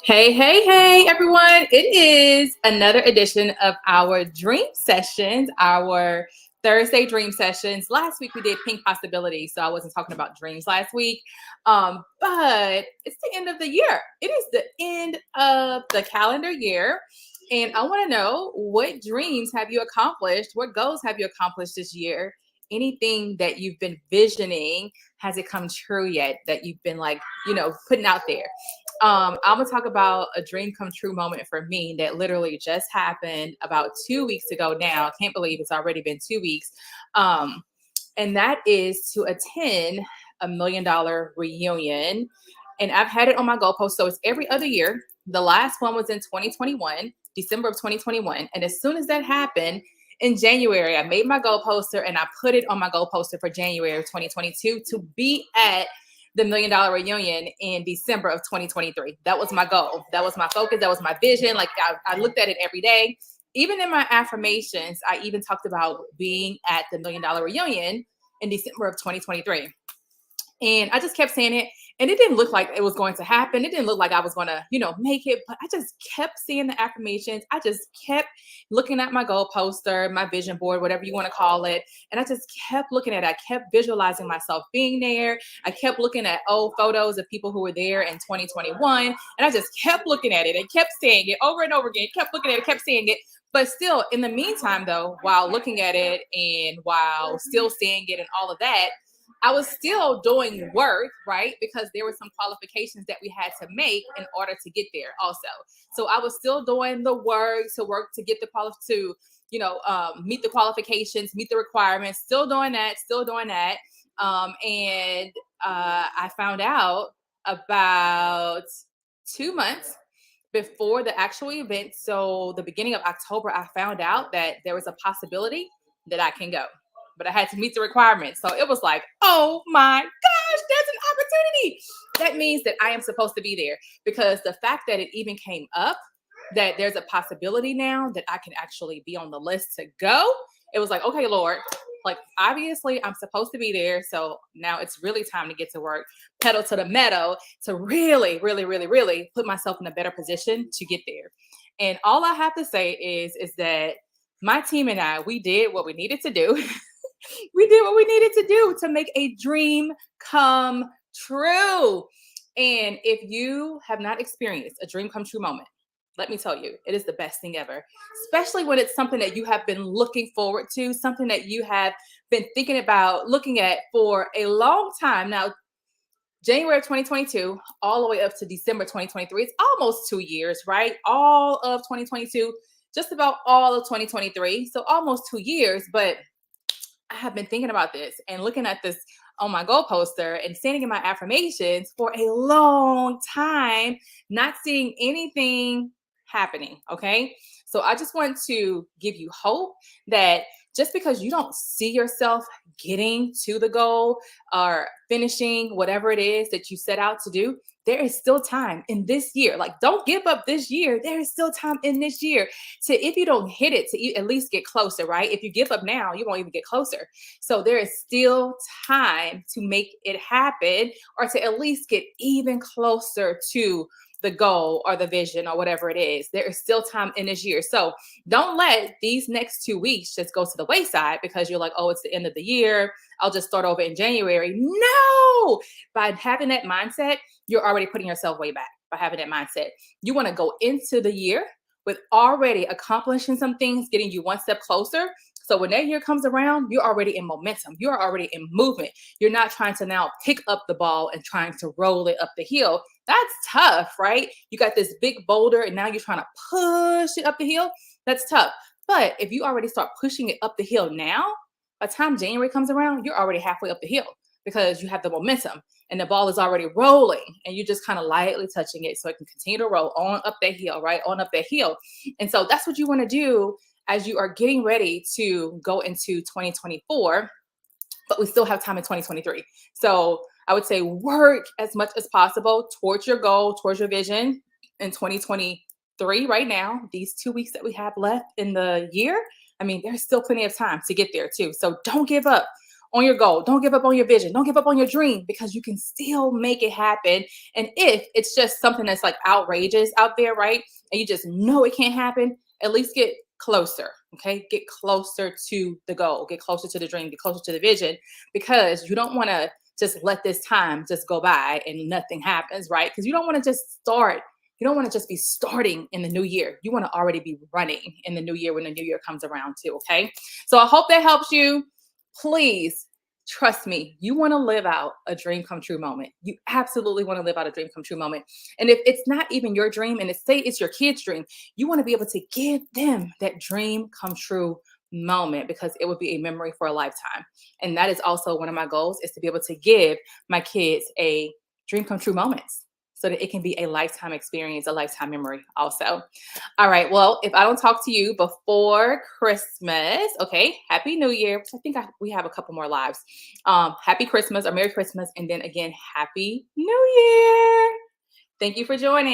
Hey, hey, hey, everyone. It is another edition of our dream sessions, our Thursday dream sessions. Last week we did pink possibilities, so I wasn't talking about dreams last week. But it's the end of the year. It is the end of the calendar year. And I want to know, what dreams have you accomplished? What goals have you accomplished this year? Anything that you've been visioning, has it come true yet? That you've been like, putting out there? I'm gonna talk about a dream come true moment for me that literally just happened about 2 weeks ago now. I can't believe it's already been 2 weeks. Um, and that is to attend $1 million reunion. And I've had it on my goalpost. So it's every other year. The last one was in 2021, December of 2021. And as soon as that happened, in January, I made my goal poster and I put it on my goal poster for January of 2022 to be at the $1 million reunion in December of 2023. That was my goal. That was my focus. That was my vision. Like I looked at it every day. Even in my affirmations, I even talked about being at the $1 million reunion in December of 2023. And I just kept saying it. And it didn't look like it was going to happen. It didn't look like I was going to, make it. But I just kept seeing the affirmations. I just kept looking at my goal poster, my vision board, whatever you want to call it. And I just kept looking at it. I kept visualizing myself being there. I kept looking at old photos of people who were there in 2021. And I just kept looking at it and kept saying it over and over again, kept looking at it, kept saying it. But still, in the meantime, though, while looking at it and while still seeing it and all of that, I was still doing work, right? Because there were some qualifications that we had to make in order to get there also. So I was still doing the work to get the meet the qualifications, meet the requirements, still doing that, and I found out about 2 months before the actual event. So the beginning of October, I found out that there was a possibility that I can go, but I had to meet the requirements. So it was like, oh my gosh, that's an opportunity. That means that I am supposed to be there, because the fact that it even came up that there's a possibility now that I can actually be on the list to go, it was like, okay, Lord, like obviously I'm supposed to be there. So now it's really time to get to work, pedal to the meadow, to really, really, really, really put myself in a better position to get there. And all I have to say is that my team and I, we did what we needed to do. We did what we needed to do to make a dream come true. And if you have not experienced a dream come true moment, let me tell you, it is the best thing ever, especially when it's something that you have been looking forward to, something that you have been thinking about looking at for a long time. Now, January of 2022, all the way up to December 2023, it's almost 2 years, right? All of 2022, just about all of 2023. So almost 2 years, but I have been thinking about this and looking at this on my goal poster and standing in my affirmations for a long time, not seeing anything happening. Okay. So I just want to give you hope that just because you don't see yourself getting to the goal or finishing whatever it is that you set out to do, there is still time in this year. Like, don't give up this year. There is still time in this year to, if you don't hit it, to at least get closer, right? If you give up now, you won't even get closer. So there is still time to make it happen, or to at least get even closer to the goal or the vision or whatever it is. There is still time in this year. So don't let these next 2 weeks just go to the wayside because you're like, oh, it's the end of the year, I'll just start over in January. No, by having that mindset, you're already putting yourself way back. By having that mindset, you want to go into the year with already accomplishing some things, getting you one step closer. So when that year comes around, you're already in momentum. You're already in movement. You're not trying to now pick up the ball and trying to roll it up the hill. That's tough, right? You got this big boulder and now you're trying to push it up the hill. That's tough. But if you already start pushing it up the hill now, by the time January comes around, you're already halfway up the hill because you have the momentum and the ball is already rolling and you're just kind of lightly touching it so it can continue to roll on up that hill, right? On up that hill. And so that's what you want to do as you are getting ready to go into 2024, but we still have time in 2023. So I would say work as much as possible towards your goal, towards your vision in 2023 right now. These 2 weeks that we have left in the year, I mean, there's still plenty of time to get there too. So don't give up on your goal. Don't give up on your vision. Don't give up on your dream because you can still make it happen. And if it's just something that's like outrageous out there, right? And you just know it can't happen, at least get closer. Okay. Get closer to the goal, get closer to the dream, get closer to the vision, because you don't want to just let this time just go by and nothing happens, right? Because you don't want to just start. You don't want to just be starting in the new year. You want to already be running in the new year when the new year comes around, too. Okay. So I hope that helps you. Please trust me, you want to live out a dream come true moment. You absolutely want to live out a dream come true moment. And if it's not even your dream, and it's say it's your kid's dream, you want to be able to give them that dream come true moment, because it would be a memory for a lifetime. And that is also one of my goals, is to be able to give my kids a dream come true moments so that it can be a lifetime experience, a lifetime memory also. All right. Well, if I don't talk to you before Christmas, okay, Happy New Year. I think we have a couple more lives. Happy Christmas or Merry Christmas. And then again, Happy New Year. Thank you for joining.